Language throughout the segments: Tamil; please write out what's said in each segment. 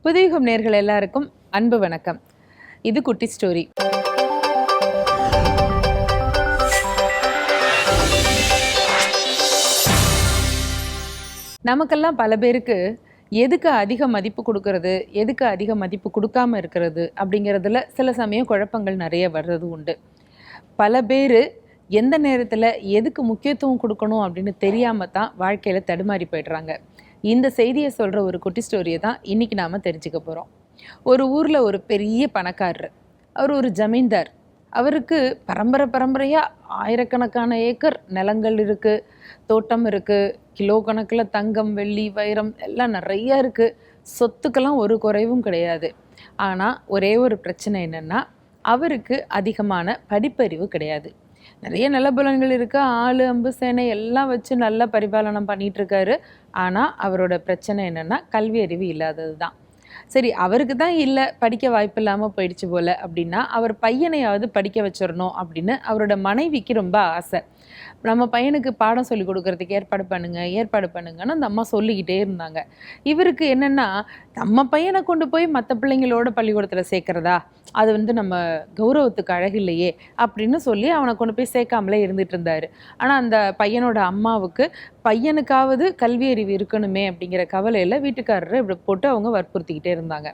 புதியுகம் நேயர்கள் எல்லாருக்கும் அன்பு வணக்கம். இது குட்டி ஸ்டோரி. நமக்கெல்லாம் பல பேருக்கு எதுக்கு அதிக மதிப்பு கொடுக்கறது, எதுக்கு அதிக மதிப்பு கொடுக்காம இருக்கிறது அப்படிங்கிறதுல சில சமயம் குழப்பங்கள் நிறைய வர்றது உண்டு. பல பேர் எந்த நேரத்தில் எதுக்கு முக்கியத்துவம் கொடுக்கணும் அப்படின்னு தெரியாமல் தான் வாழ்க்கையில் தடுமாறி போய்ட்றாங்க. இந்த செய்தியை சொல்கிற ஒரு குட்டி ஸ்டோரியை தான் இன்றைக்கி நாம் தெரிஞ்சுக்க போகிறோம். ஒரு ஊரில் ஒரு பெரிய பணக்காரர், அவர் ஒரு ஜமீன்தார். அவருக்கு பரம்பரையாக ஆயிரக்கணக்கான ஏக்கர் நிலங்கள் இருக்குது, தோட்டம் இருக்குது, கிலோ கணக்கில் தங்கம் வெள்ளி வைரம் எல்லாம் நிறையா இருக்குது. சொத்துக்கெல்லாம் ஒரு குறைவும் கிடையாது. ஆனால் ஒரே ஒரு பிரச்சனை என்னென்னா, அவருக்கு அதிகமான படிப்பறிவு கிடையாது. நிறைய நிலபுலன்கள் இருக்குது, ஆள் அம்பு சேனை எல்லாம் வச்சு நல்லா பரிபாலனம் பண்ணிகிட்ருக்காரு. ஆனால் அவரோட பிரச்சனை என்னென்னா கல்வி அறிவு இல்லாதது தான். சரி, அவருக்கு தான் இல்லை, படிக்க வாய்ப்பு இல்லாமல் போயிடுச்சு போல் அப்படின்னா அவர் பையனையாவது படிக்க வச்சிடணும் அப்படின்னு அவரோட மனைவிக்கு ரொம்ப ஆசை. நம்ம பையனுக்கு பாடம் சொல்லி கொடுக்கறதுக்கு ஏற்பாடு பண்ணுங்கன்னு அந்த அம்மா சொல்லிக்கிட்டே இருந்தாங்க. இவருக்கு என்னென்னா, நம்ம பையனை கொண்டு போய் மற்ற பிள்ளைங்களோட பள்ளிக்கூடத்தில் சேர்க்குறதா, அது நம்ம கௌரவத்துக்கு அழகில்லையே அப்படின்னு சொல்லி அவனை கொண்டு போய் சேர்க்காமலே இருந்துட்டு இருந்தார். ஆனால் அந்த பையனோட அம்மாவுக்கு பையனுக்காவது கல்வி அறிவு இருக்கணுமே அப்படிங்கிற கவலையில் வீட்டுக்காரரை இப்படி போட்டு அவங்க வற்புறுத்திக்கிட்டே இருந்தாங்க.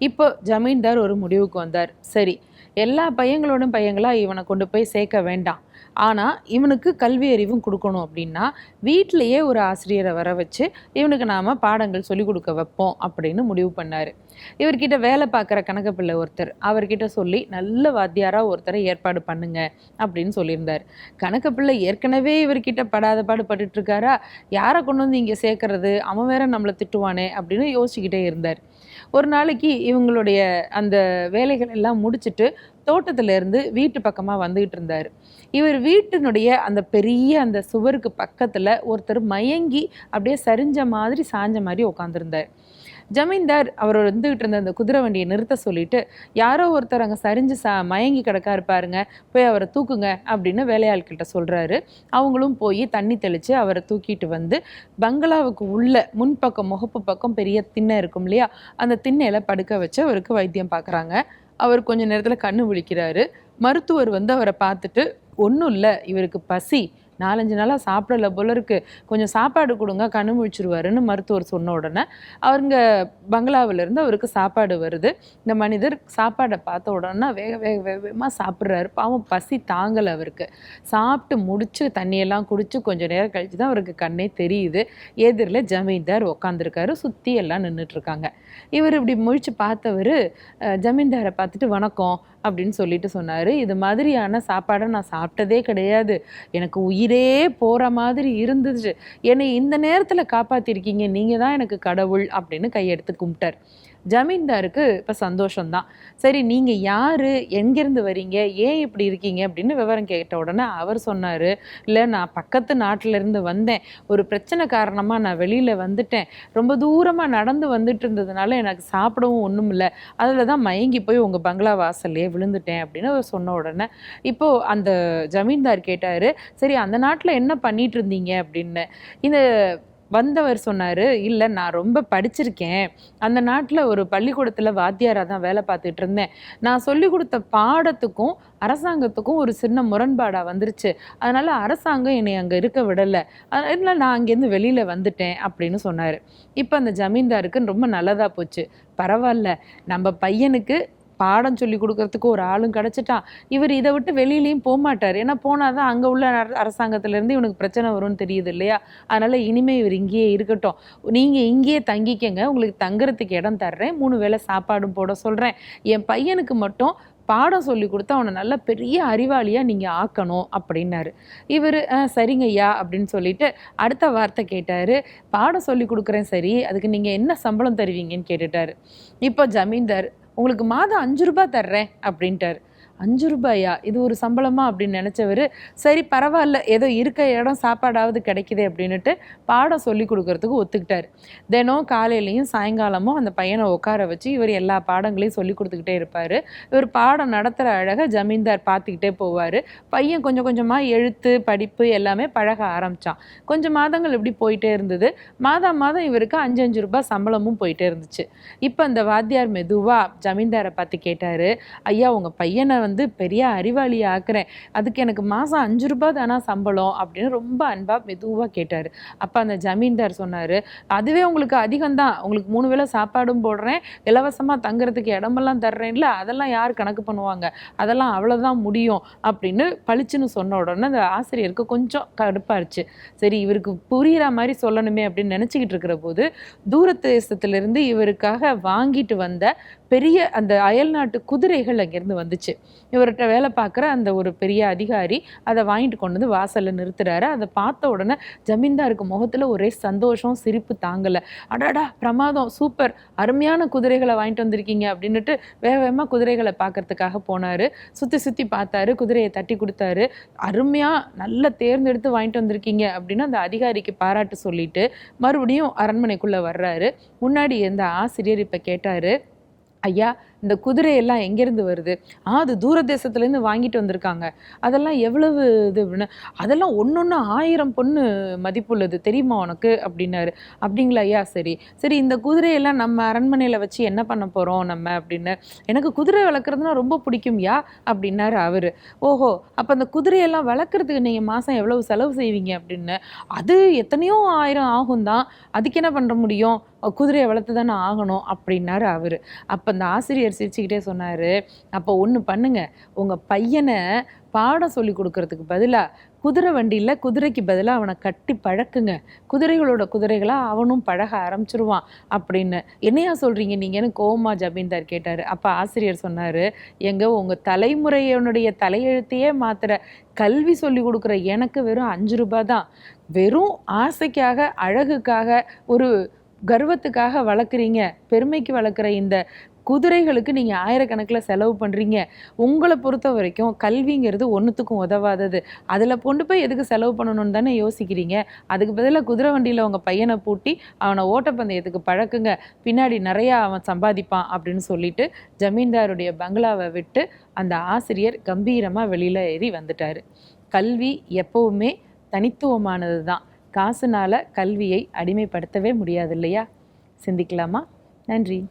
இப்போ ஜமீன்தார் ஒரு முடிவுக்கு வந்தார். சரி, எல்லா பையங்களோடும் பையங்களாக இவனை கொண்டு போய் சேர்க்க வேண்டாம், ஆனால் இவனுக்கு கல்வி அறிவும் கொடுக்கணும் அப்படின்னா வீட்டிலையே ஒரு ஆசிரியரை வர வச்சு இவனுக்கு நாம் பாடங்கள் சொல்லிக் கொடுக்க வைப்போம் அப்படின்னு முடிவு பண்ணார். இவர்கிட்ட வேலை பார்க்குற கணக்குப்பிள்ளை ஒருத்தர், அவர்கிட்ட சொல்லி நல்ல வாத்தியாராக ஒருத்தரை ஏற்பாடு பண்ணுங்க அப்படின்னு சொல்லியிருந்தார். கணக்குப்பிள்ளை ஏற்கனவே இவர்கிட்ட படாத பாடுபட்டு இருக்காரா, யாரை கொண்டு வந்து இங்கே சேர்க்கறது, அவன் வேற நம்மளை திட்டுவானே அப்படின்னு யோசிச்சுக்கிட்டே இருந்தார். ஒரு நாளைக்கு இவங்களுடைய அந்த வேலைகள் எல்லாம் முடிச்சுட்டு தோட்டத்திலேருந்து வீட்டு பக்கமாக வந்துகிட்டு இருந்தார். இவர் வீட்டினுடைய அந்த பெரிய அந்த சுவருக்கு பக்கத்தில் ஒருத்தர் மயங்கி அப்படியே சாஞ்ச மாதிரி உட்காந்துருந்தார். ஜமீன்தார் அவர் வந்துகிட்டு இருந்த அந்த குதிரை வண்டியை நிறுத்த சொல்லிட்டு, யாரோ ஒருத்தர் அங்கே சரிஞ்சு மயங்கி கிடக்கா இருப்பாருங்க, போய் அவரை தூக்குங்க அப்படின்னு வேலையாள்கிட்ட சொல்கிறாரு. அவங்களும் போய் தண்ணி தெளித்து அவரை தூக்கிட்டு வந்து பங்களாவுக்கு உள்ள முன்பக்கம் முகப்பு பக்கம் பெரிய திண்ணை இருக்கும் இல்லையா, அந்த திண்ணையில் படுக்க வச்சு அவருக்கு வைத்தியம் பார்க்குறாங்க. அவர் கொஞ்ச நேரத்தில் கண்ணு விழிக்கிறாரு. மருத்துவர் அவரை பார்த்துட்டு, ஒன்றும் இல்லை, இவருக்கு பசி, 4-5 நாளாக சாப்பிடல போல இருக்கு, கொஞ்சம் சாப்பாடு கொடுங்க, கண்ணு முழிச்சிருவாருன்னு மருத்துவர் சொன்ன உடனே அவங்க பங்களாவிலேருந்து அவருக்கு சாப்பாடு வருது. இந்த மனிதர் சாப்பாடை பார்த்த உடனே வேகமாக சாப்பிட்றாரு. பாவம் பசி தாங்கலை அவருக்கு. சாப்பிட்டு முடிச்சு தண்ணியெல்லாம் குடிச்சு கொஞ்சம் நேரம் கழிச்சு தான் அவருக்கு கண்ணே தெரியுது. எதிரில் ஜமீன்தார் உக்காந்துருக்காரு, சுற்றி எல்லாம் நின்றுட்டுருக்காங்க. இவர் இப்படி முழிச்சு பார்த்தவர் ஜமீன்தாரை பார்த்துட்டு, வணக்கம் அப்படின்னு சொல்லிட்டு சொன்னார். இது மாதிரியான சாப்பாடை நான் சாப்பிட்டதே கிடையாது, எனக்கு உயிரே போகிற மாதிரி இருந்துச்சு, என்னை இந்த நேரத்தில் காப்பாற்றிருக்கீங்க, நீங்கள் தான் எனக்கு கடவுள் அப்படின்னு கையெடுத்து கும்பிட்டார். ஜமீன்தாருக்கு இப்போ சந்தோஷம்தான். சரி, நீங்கள் யார், எங்கேருந்து வரீங்க, ஏன் இப்படி இருக்கீங்க அப்படின்னு விவரம் கேட்ட உடனே அவர் சொன்னார், இல்லை, நான் பக்கத்து நாட்டிலேருந்து வந்தேன், ஒரு பிரச்சனை காரணமாக நான் வெளியில் வந்துட்டேன், ரொம்ப தூரமாக நடந்து வந்துட்டு இருந்ததுனால எனக்கு சாப்பிடவும் ஒன்றும் இல்லை, அதில் தான் மயங்கி போய் உங்கள் பங்களா வாசல்லையே விழுந்துட்டேன் அப்படின்னு அவர் சொன்ன உடனே இப்போது அந்த ஜமீன்தார் கேட்டார், சரி அந்த நாட்டில் என்ன பண்ணிட்டு இருந்தீங்க அப்படின்னு. இந்த வந்தவர் சொன்னார், இல்லை, நான் ரொம்ப படிச்சிருக்கேன், அந்த நாட்டில் ஒரு பள்ளிக்கூடத்தில் வாத்தியாராக தான் வேலை பார்த்துட்டு இருந்தேன், நான் சொல்லி கொடுத்த பாடத்துக்கும் அரசாங்கத்துக்கும் ஒரு சின்ன முரண்பாடாக வந்துருச்சு, அதனால் அரசாங்கம் என்னை அங்கே இருக்க விடலை, அதனால் நான் அங்கேருந்து வெளியில் வந்துட்டேன் அப்படின்னு சொன்னார். இப்போ அந்த ஜமீன்தாருக்கு ரொம்ப நல்லதாக போச்சு. பரவாயில்ல, நம்ம பையனுக்கு பாடம் சொல்லி கொடுக்கறதுக்கு ஒரு ஆளும் கிடச்சிட்டான், இவர் இதை விட்டு வெளியிலையும் போகமாட்டார், ஏன்னா போனால் தான் அங்கே உள்ள அரசாங்கத்திலேருந்து இவனுக்கு பிரச்சனை வரும்னு தெரியுது இல்லையா, அதனால் இனிமேல் இவர் இங்கேயே இருக்கட்டும், நீங்கள் இங்கேயே தங்கிக்கங்க, உங்களுக்கு தங்குறதுக்கு இடம் தர்றேன், 3 வேளை சாப்பாடும் போட சொல்கிறேன், என் பையனுக்கு மட்டும் பாடம் சொல்லி கொடுத்து அவனை நல்ல பெரிய அறிவாளியாக நீங்கள் ஆக்கணும் அப்படின்னாரு. இவர் சரிங்க ஐயா அப்படின்னு சொல்லிட்டு அடுத்த வார்த்தை கேட்டார், பாடம் சொல்லி கொடுக்குறேன், சரி அதுக்கு நீங்கள் என்ன சம்பளம் தருவீங்கன்னு கேட்டுட்டார். இப்போ ஜமீன்தார், உங்களுக்கு மாதம் 5 ரூபாய் தர்றேன் அப்படின்ட்டார். ரூ. 5 இது ஒரு சம்பளமா அப்படின்னு நினச்சவர், சரி பரவாயில்ல ஏதோ இருக்க இடம் சாப்பாடாவது கிடைக்குதே அப்படின்னுட்டு பாடம் சொல்லி கொடுக்கறதுக்கு ஒத்துக்கிட்டாரு. தினம் காலையிலையும் சாயங்காலமும் அந்த பையனை உட்கார வச்சு இவர் எல்லா பாடங்களையும் சொல்லி கொடுத்துக்கிட்டே இருப்பார். இவர் பாடம் நடத்துகிற அழகை ஜமீன்தார் பார்த்துக்கிட்டே போவார். பையன் கொஞ்சம் கொஞ்சமாக எழுத்து படிப்பு எல்லாமே பழக ஆரம்பித்தான். கொஞ்சம் மாதங்கள் இப்படி போயிட்டே இருந்தது. மாதம் மாதம் இவருக்கு ரூ. 5 சம்பளமும் போயிட்டே இருந்துச்சு. இப்போ அந்த வாத்தியார் மெதுவாக ஜமீன்தாரை பார்த்து கேட்டார், ஐயா உங்கள் பையனை பெரிய அறிவாளி ஆக்குறேன், அதுக்கு எனக்கு மாதம் ரூ. 5 தானா சம்பளம் அப்படின்னு ரொம்ப அன்பாக மெதுவாக கேட்டார். அப்போ அந்த ஜமீன்தார் சொன்னார், அதுவே உங்களுக்கு அதிகம்தான், உங்களுக்கு 3 வேளை சாப்பாடும் போடுறேன், இலவசமாக தங்குறதுக்கு இடமெல்லாம் தர்றேன்ல, அதெல்லாம் யார் கணக்கு பண்ணுவாங்க, அதெல்லாம் அவ்வளோதான் முடியும் அப்படின்னு பளிச்சுன்னு சொன்ன உடனே அந்த ஆசிரியருக்கு கொஞ்சம் கடுப்பாயிருச்சு. சரி இவருக்கு புரிகிற மாதிரி சொல்லணுமே அப்படின்னு நினச்சிக்கிட்டு இருக்கிற போது தூரதேசத்திலிருந்து இவருக்காக வாங்கிட்டு வந்த பெரிய அந்த அயல்நாட்டு குதிரைகள் அங்கேருந்து வந்துச்சு. இவர்கிட்ட வேலை பார்க்குற அந்த ஒரு பெரிய அதிகாரி அதை வாங்கிட்டு கொண்டு வந்து வாசலில் நிறுத்துறாரு. அதை பார்த்த உடனே ஜமீன்தாருக்கு முகத்தில் ஒரே சந்தோஷம், சிரிப்பு தாங்கலை. அடாடா பிரமாதம், சூப்பர், அருமையான குதிரைகளை வாங்கிட்டு வந்திருக்கீங்க அப்படின்னுட்டு வேகமாக குதிரைகளை பார்க்கறதுக்காக போனார். சுற்றி சுற்றி பார்த்தாரு, குதிரையை தட்டி கொடுத்தாரு. அருமையாக நல்லா தேர்ந்தெடுத்து வாங்கிட்டு வந்திருக்கீங்க அப்படின்னு அந்த அதிகாரிக்கு பாராட்டு சொல்லிட்டு மறுபடியும் அரண்மனைக்குள்ளே வர்றாரு. முன்னாடி இருந்த ஆசிரியர் இப்போ கேட்டார், ஐயா இந்த குதிரையெல்லாம் எங்கேருந்து வருது? அது தூரதேசத்துலேருந்து வாங்கிட்டு வந்திருக்காங்க. அதெல்லாம் எவ்வளவு இது அப்படின்னு, அதெல்லாம் ஒன்று 1000 பொண்ணு மதிப்புள்ளது தெரியுமா உனக்கு அப்படின்னாரு. அப்படிங்களா ஐயா, சரி சரி இந்த குதிரையெல்லாம் நம்ம அரண்மனையில் வச்சு என்ன பண்ண போகிறோம் நம்ம அப்படின்னு, எனக்கு குதிரை வளர்க்குறதுனா ரொம்ப பிடிக்கும்யா அப்படின்னாரு அவர். ஓஹோ, அப்போ அந்த குதிரையெல்லாம் வளர்க்குறதுக்கு நீங்கள் மாதம் எவ்வளவு செலவு செய்வீங்க அப்படின்னு, அது எத்தனையோ 1000 ஆகும் தான், அதுக்கு என்ன பண்ண முடியும், குதிரையை வளர்த்து தானே ஆகணும் அப்படின்னாரு அவர். அப்போ அந்த ஆசிரியர் சிரிச்சுக்கிட்டே சொன்னார், அப்போ ஒன்று பண்ணுங்க, உங்கள் பையனை பாடம் சொல்லி கொடுக்கறதுக்கு பதிலாக குதிரை வண்டியில் குதிரைக்கு பதிலாக அவனை கட்டி பழக்குங்க, குதிரைகளோட குதிரைகளாக அவனும் பழக ஆரம்பிச்சிருவான் அப்படின்னு. என்னையா சொல்கிறீங்க நீங்கன்னு கோவமா ஜமீன்தார் கேட்டார். அப்போ ஆசிரியர் சொன்னார், உங்கள் தலைமுறையினுடைய தலையெழுத்தையே மாத்திர கல்வி சொல்லி கொடுக்குற எனக்கு வெறும் ரூ. 5 தான். வெறும் ஆசைக்காக, அழகுக்காக, ஒரு கர்வத்துக்காக வளர்க்குறீங்க, பெருமைக்கு வளர்க்குற இந்த குதிரைகளுக்கு நீங்கள் ஆயிரக்கணக்கில் செலவு பண்ணுறீங்க. உங்களை பொறுத்த வரைக்கும் கல்விங்கிறது ஒன்றுத்துக்கும் உதவாதது, அதில் கொண்டு போய் எதுக்கு செலவு பண்ணணும்னு தானே யோசிக்கிறீங்க. அதுக்கு பதிலாக குதிரை வண்டியில் உங்கள் பையனை பூட்டி அவனை ஓட்டப்பந்தயத்துக்கு பழக்குங்க, பின்னாடி நிறையா அவன் சம்பாதிப்பான் அப்படின்னு சொல்லிட்டு ஜமீன்தாருடைய பங்களாவை விட்டு அந்த ஆசிரியர் கம்பீரமாக வெளியில் ஏறி வந்துட்டார். கல்வி எப்போவுமே தனித்துவமானது தான். காசுனால கல்வியை அடிமைப்படுத்தவே முடியாது இல்லையா? சிந்திக்கலாமா? நன்றி.